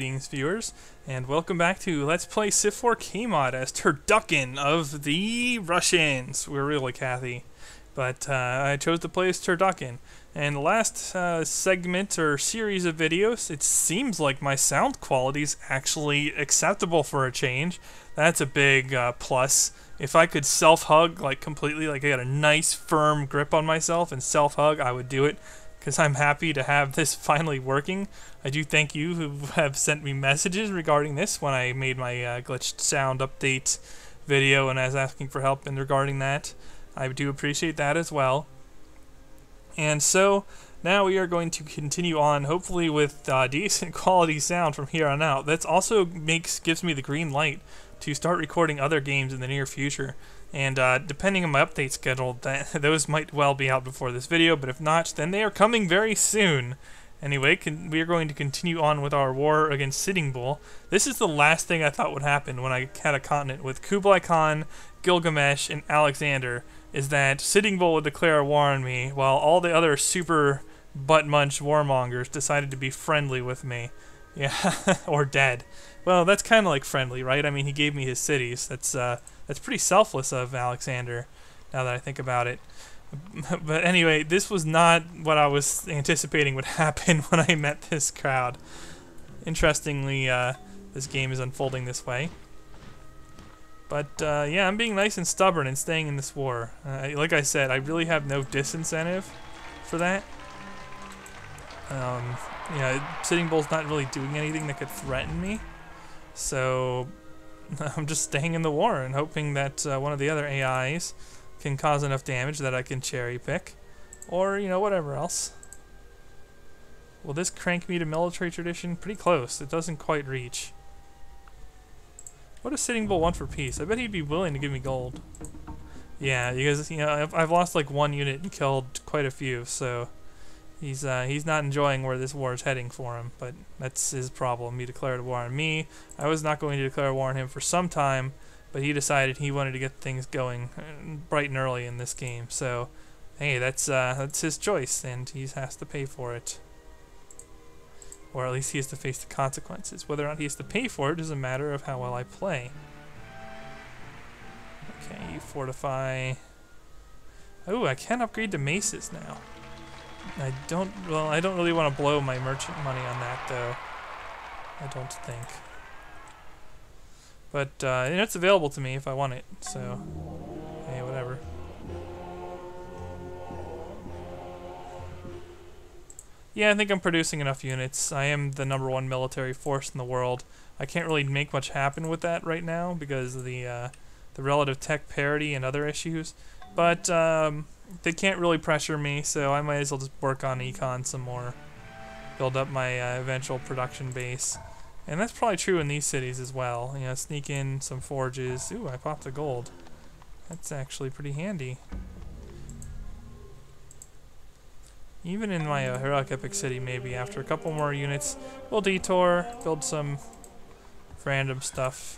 Greetings, viewers, and welcome back to Let's Play Civ 4 Kmod as Turducken of the Russians. We're really Cathy, but I chose to play as Turducken. And the last segment or series of videos, it seems like my sound quality is actually acceptable for a change. That's a big plus. If I could self-hug like completely, like I got a nice firm grip on myself and self-hug, I would do it. Because I'm happy to have this finally working. I do thank you who have sent me messages regarding this when I made my glitched sound update video and I was asking for help in regarding that. I do appreciate that as well. And so now we are going to continue on, hopefully with decent quality sound from here on out. That also gives me the green light to start recording other games in the near future. And depending on my update schedule, those might well be out before this video, but if not, then they are coming very soon. Anyway, we are going to continue on with our war against Sitting Bull. This is the last thing I thought would happen when I had a continent with Kublai Khan, Gilgamesh, and Alexander, is that Sitting Bull would declare war on me, while all the other super butt-munch warmongers decided to be friendly with me. Yeah, or dead. Well, that's kind of like friendly, right? I mean, he gave me his cities. That's pretty selfless of Alexander, now that I think about it. But anyway, this was not what I was anticipating would happen when I met this crowd. Interestingly, this game is unfolding this way. But yeah, I'm being nice and stubborn and staying in this war. Like I said, I really have no disincentive for that. Yeah, Sitting Bull's not really doing anything that could threaten me. So I'm just staying in the war and hoping that one of the other AIs can cause enough damage that I can cherry pick. Or, you know, whatever else. Will this crank me to military tradition? Pretty close. It doesn't quite reach. What does Sitting Bull want for peace? I bet he'd be willing to give me gold. Yeah, because, you know, I've lost like one unit and killed quite a few, so he's not enjoying where this war is heading for him, but that's his problem. He declared war on me. I was not going to declare war on him for some time, but he decided he wanted to get things going bright and early in this game. So, hey, that's his choice, and he has to pay for it. Or at least he has to face the consequences. Whether or not he has to pay for it is a matter of how well I play. Okay, you fortify. Oh, I can upgrade to maces now. I don't really want to blow my merchant money on that, though. I don't think. But, you know, it's available to me if I want it, so, hey, whatever. Yeah, I think I'm producing enough units. I am the #1 military force in the world. I can't really make much happen with that right now because of the relative tech parity and other issues. But, they can't really pressure me, so I might as well just work on econ some more. Build up my eventual production base. And that's probably true in these cities as well. You know, sneak in some forges. Ooh, I popped the gold. That's actually pretty handy. Even in my heroic epic city, maybe after a couple more units, we'll detour, build some random stuff.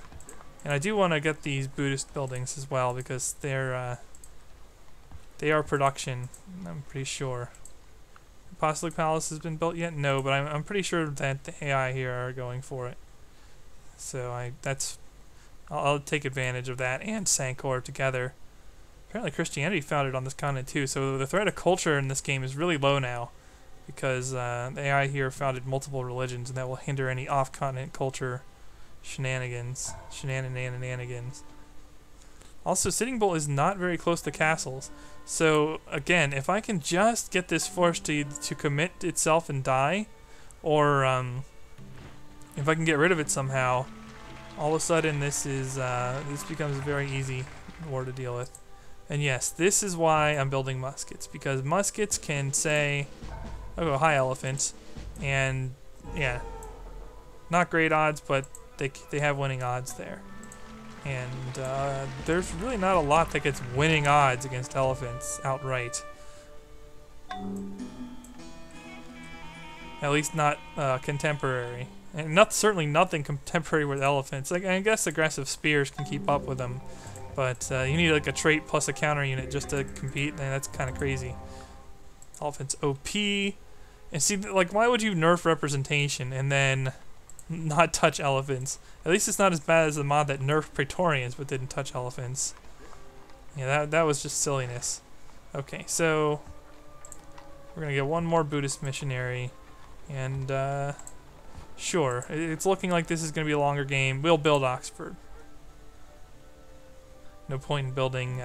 And I do want to get these Buddhist buildings as well because they are production, I'm pretty sure. Apostolic Palace has been built yet? No, but I'm pretty sure that the AI here are going for it. So I'll take advantage of that and Sankor together. Apparently Christianity founded on this continent too, so the threat of culture in this game is really low now because the AI here founded multiple religions and that will hinder any off-continent culture shenanigans. Also, Sitting Bull is not very close to castles. So, again, if I can just get this force to commit itself and die, or if I can get rid of it somehow, all of a sudden this becomes a very easy war to deal with. And yes, this is why I'm building muskets, because muskets can say, oh, hi elephants, and yeah, not great odds, but they have winning odds there. And there's really not a lot that gets winning odds against elephants outright. At least not contemporary. And certainly nothing contemporary with elephants. Like, I guess aggressive spears can keep up with them. But you need like a trait plus a counter unit just to compete, and that's kind of crazy. Elephants OP. And see, like, why would you nerf representation and then not touch elephants. At least it's not as bad as the mod that nerfed Praetorians but didn't touch elephants. Yeah, that was just silliness. Okay, so we're gonna get one more Buddhist missionary, and sure, it's looking like this is gonna be a longer game. We'll build Oxford. No point in building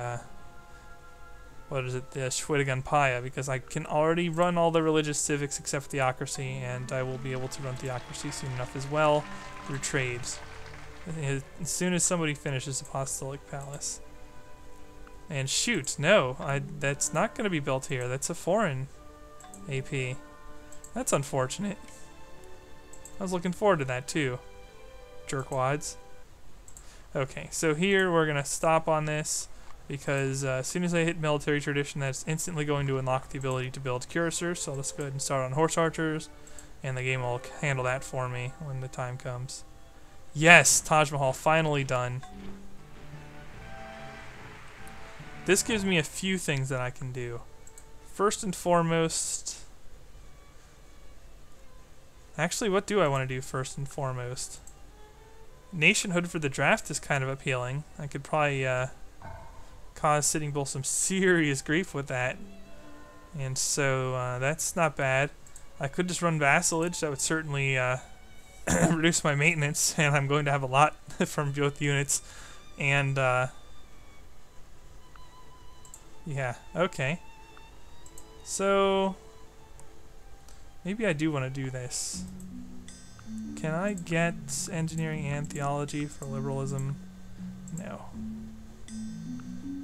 what is it, the Shwedagunpaya, because I can already run all the religious civics except theocracy, and I will be able to run theocracy soon enough as well through trades. As soon as somebody finishes Apostolic Palace. And shoot, no, that's not going to be built here. That's a foreign AP. That's unfortunate. I was looking forward to that too. Jerkwads. Okay, so here we're going to stop on this, because as soon as I hit military tradition, that's instantly going to unlock the ability to build cuirassiers. So let's go ahead and start on horse archers, and the game will handle that for me when the time comes. Yes, Taj Mahal finally done. This gives me a few things that I can do. First and foremost, actually, what do I want to do first and foremost? Nationhood for the draft is kind of appealing. I could probably cause Sitting Bull some serious grief with that, and so that's not bad. I could just run vassalage. That would certainly reduce my maintenance, and I'm going to have a lot from both units. And yeah, okay. So maybe I do want to do this. Can I get engineering and theology for liberalism? No.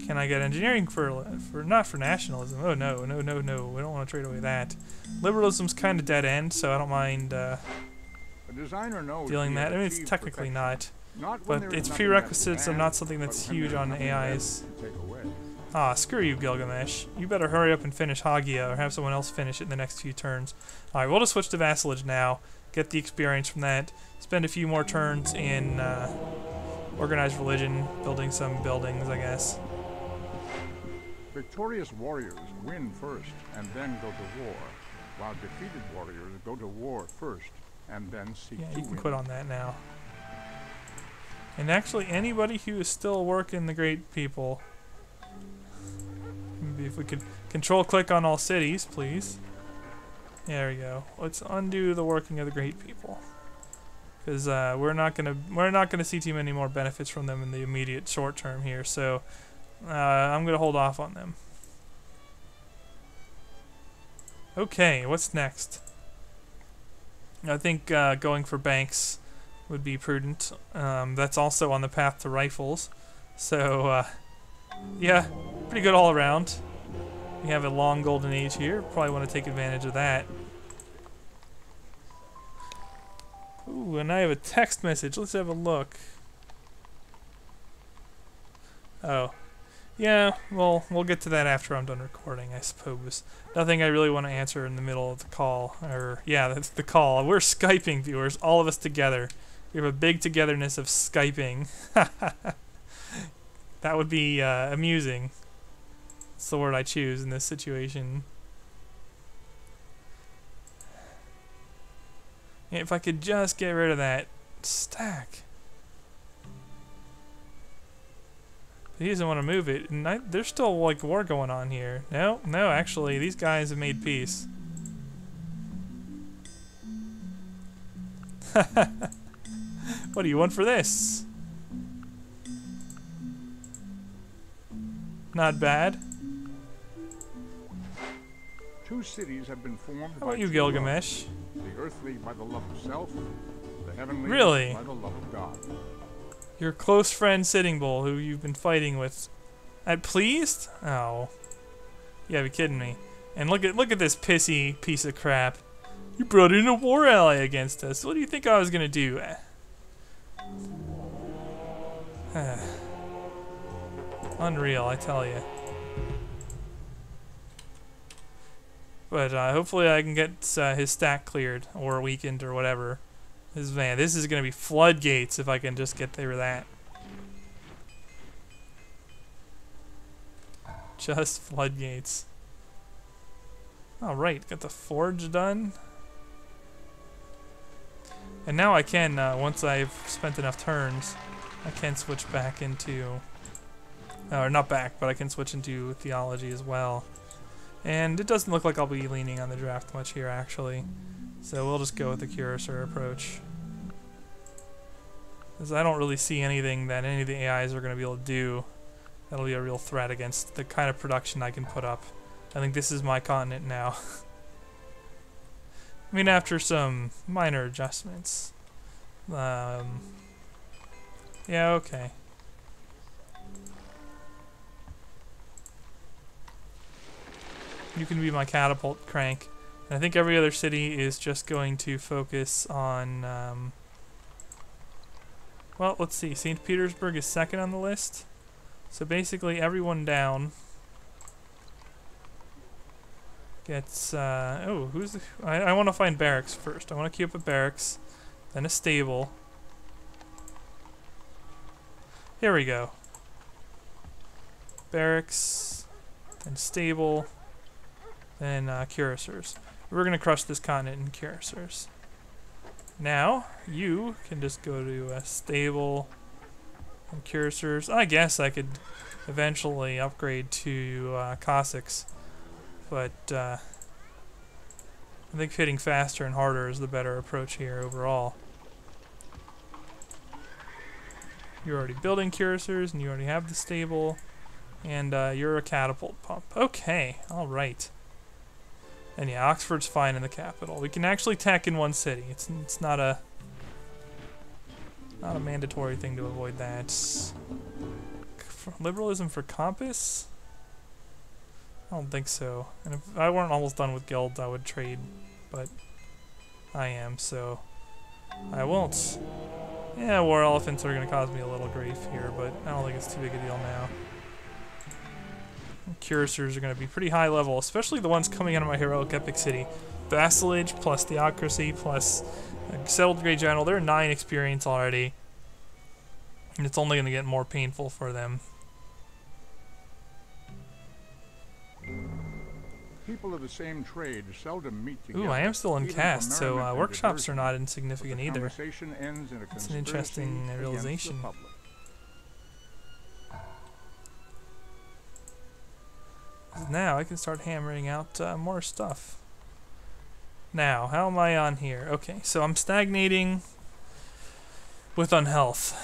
Can I get engineering for not for nationalism? Oh no, no, no, no. We don't want to trade away that. Liberalism's kind of dead end, so I don't mind dealing that. I mean, it's technically not, but it's prerequisites and not something that's huge on AIs. Ah, screw you, Gilgamesh. You better hurry up and finish Hagia, or have someone else finish it in the next few turns. Alright, we'll just switch to vassalage now, get the experience from that, spend a few more turns in organized religion, building some buildings, I guess. Victorious warriors win first and then go to war, while defeated warriors go to war first and then seek to win. Yeah, you can quit on that now. And actually, anybody who is still working the great people, maybe if we could control-click on all cities, please. There we go. Let's undo the working of the great people, because we're not gonna see too many more benefits from them in the immediate short term here. So. I'm going to hold off on them. Okay, what's next? I think going for banks would be prudent. That's also on the path to rifles. So, yeah, pretty good all around. We have a long golden age here. Probably want to take advantage of that. Ooh, and I have a text message. Let's have a look. Oh. Yeah, well, we'll get to that after I'm done recording, I suppose. Nothing I really want to answer in the middle of the call. Or, yeah, that's the call. We're Skyping, viewers, all of us together. We have a big togetherness of Skyping. That would be amusing. That's the word I choose in this situation. If I could just get rid of that stack. He doesn't want to move it, and there's still like war going on here. No, actually, these guys have made peace. What do you want for this? Not bad. Two cities have been formed. How about you, Gilgamesh? The earthly by the love of self, the heavenly really? by the love of God. Your close friend Sitting Bull, who you've been fighting with, pleased? Oh, you gotta be kidding me! And look at this pissy piece of crap. You brought in a war ally against us. What do you think I was gonna do? Unreal, I tell you. But hopefully I can get his stack cleared or weakened or whatever. This is going to be floodgates if I can just get through that. Just floodgates. Alright, got the forge done. And now I can, once I've spent enough turns, I can switch back into, or not back, but I can switch into theology as well. And it doesn't look like I'll be leaning on the draft much here, actually. So we'll just go with the cursor approach. Because I don't really see anything that any of the AIs are going to be able to do that'll be a real threat against the kind of production I can put up. I think this is my continent now. I mean, after some minor adjustments. Yeah, okay. You can be my catapult crank. And I think every other city is just going to focus on, well, let's see. St. Petersburg is second on the list. So basically everyone down gets, oh, who's the, I want to find barracks first. I want to queue up a barracks, then a stable. Here we go. Barracks, then stable, then cuirassiers. We're going to crush this continent in cuirassiers. Now, you can just go to a stable and cuirassiers. I guess I could eventually upgrade to Cossacks, but I think hitting faster and harder is the better approach here overall. You're already building cuirassiers, and you already have the stable, and you're a catapult pump. Okay, alright. And yeah, Oxford's fine in the capital. We can actually tech in one city. It's not a mandatory thing to avoid that. Liberalism for compass? I don't think so. And if I weren't almost done with guilds, I would trade, but I am, so I won't. Yeah, war elephants are going to cause me a little grief here, but I don't think it's too big a deal now. Cuirassiers are going to be pretty high level, especially the ones coming out of my heroic epic city. Vassalage plus theocracy plus settled Grey General. They're 9 experience already, and it's only going to get more painful for them. People of the same trade seldom meet together. Ooh, I am still in even cast, for so merriment and workshops are diversion, not but insignificant the either. conversation ends in a It's an interesting conspiracy against the realization. public. Now I can start hammering out more stuff. Now, how am I on here? Okay, so I'm stagnating with unhealth.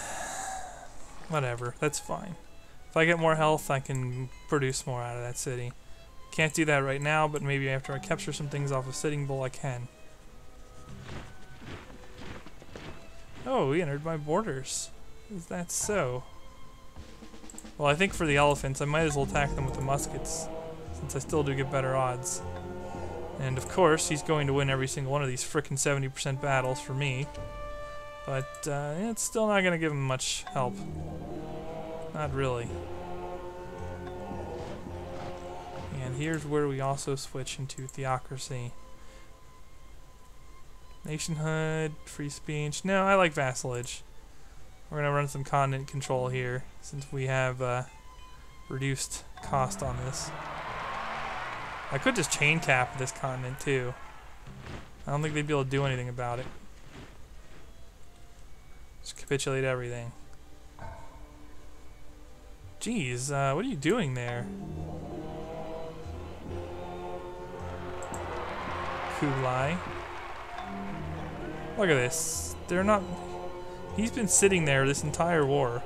Whatever, that's fine. If I get more health, I can produce more out of that city. Can't do that right now, but maybe after I capture some things off of Sitting Bull, I can. Oh, we entered my borders. Is that so? Well, I think for the elephants, I might as well attack them with the muskets, since I still do get better odds. And of course, he's going to win every single one of these frickin' 70% battles for me. But it's still not going to give him much help. Not really. And here's where we also switch into theocracy. Nationhood, free speech. No, I like vassalage. We're going to run some continent control here, since we have reduced cost on this. I could just chain cap this continent too. I don't think they'd be able to do anything about it. Just capitulate everything. Jeez, what are you doing there? Kulai. Look at this. They're not... He's been sitting there this entire war.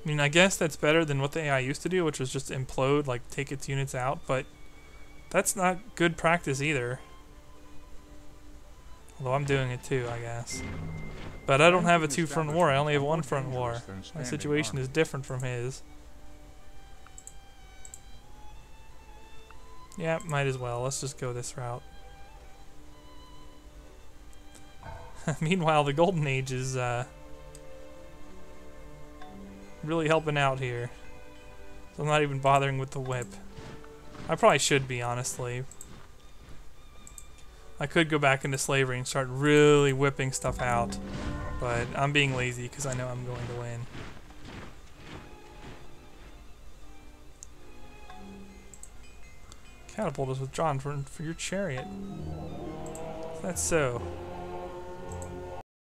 I mean, I guess that's better than what the AI used to do, which was just implode, like take its units out, but that's not good practice either. Although I'm doing it too, I guess. But I don't have a 2-front war, I only have 1-front war. My situation is different from his. Yeah, might as well. Let's just go this route. Meanwhile, the Golden Age is really helping out here. So I'm not even bothering with the whip. I probably should be, honestly. I could go back into slavery and start really whipping stuff out. But I'm being lazy because I know I'm going to win. Catapult is withdrawn for your chariot. That's so.